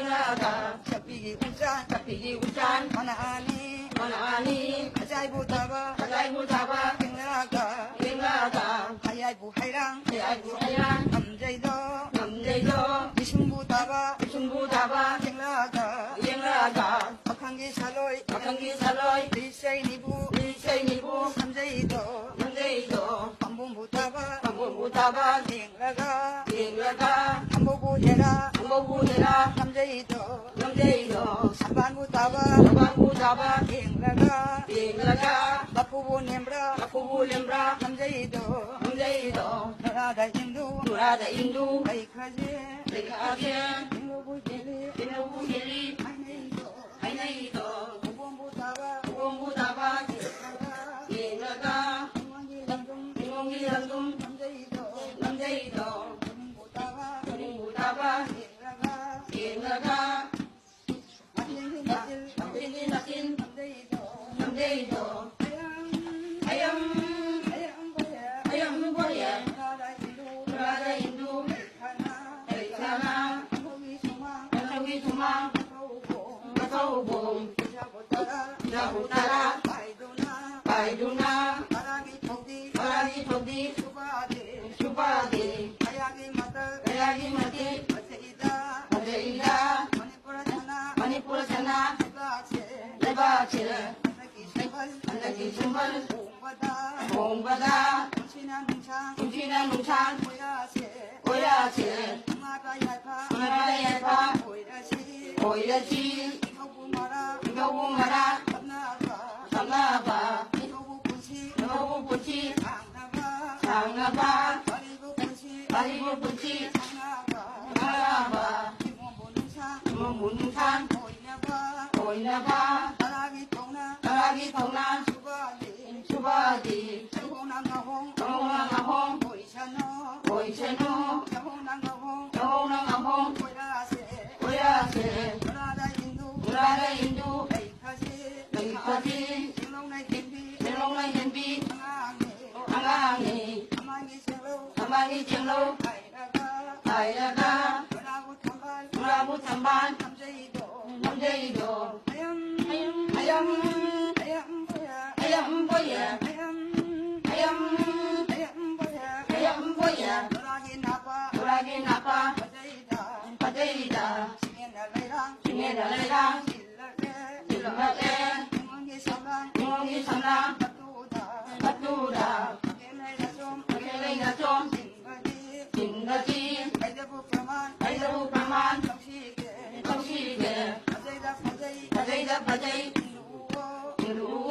경나가 잡히기 울산 잡히기 울산 하나니 가자이부 잡아 경나가 하야이부 하이랑 남자이도 이승부 잡아 경나가 박한기 살로이 리세이니부 남자이도 한본부 잡아 경나가 한보부 해라 남자이도 삼반부 잡아 경나가 마포부 nemra 남자이도 나라다 인두 아이카제 인로부 힐리 아이네이도 오본부 잡아 경나가 인공기 랑둥 남자이도 전인부 잡아 경나가 낙진 남자이도 하염 보야 나라다 인두 하나 한석이 소망 가서우봉 자부 따라 바이두나 바라기 토디 수바디 가야기 마디 어제이다 마니푸라 사나 레바체 안나기 순발 봉바다 훔치나 농산 오야세 마라다 얄파 오이라시 이거부 마라 삼나바 이거부 분치 장나바 바리부 분치 장나바 문산 오이나바 나라기 통나 수바디 정홍나가홍 오이세노 정홍나가홍 오야세 무라다 인두 여기까지 셀롱나이 냄비 항항이 가만히 쟁로 아이라가 무라부 참반 남자이도 하염 보야 노라기 나빠 바데이다 싱에달레랑 질러가대 용이 삼랑 밭두다 아케레이나 좀 징가지 아이다부 파만 정시게 바데이 인루오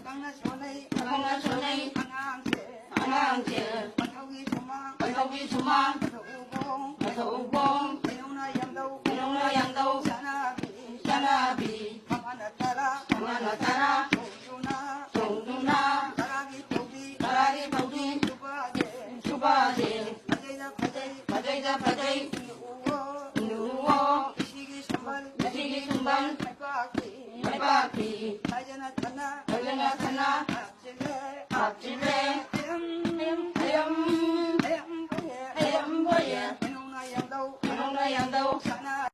강나손의 항항제 발석이 수망 가서우봉 영나 양도 사나비 강하나 따라 종두나 나라기 덕이 수바지 바데이 인루오 시기 순발 발바퀴 발레나 타나 앞질레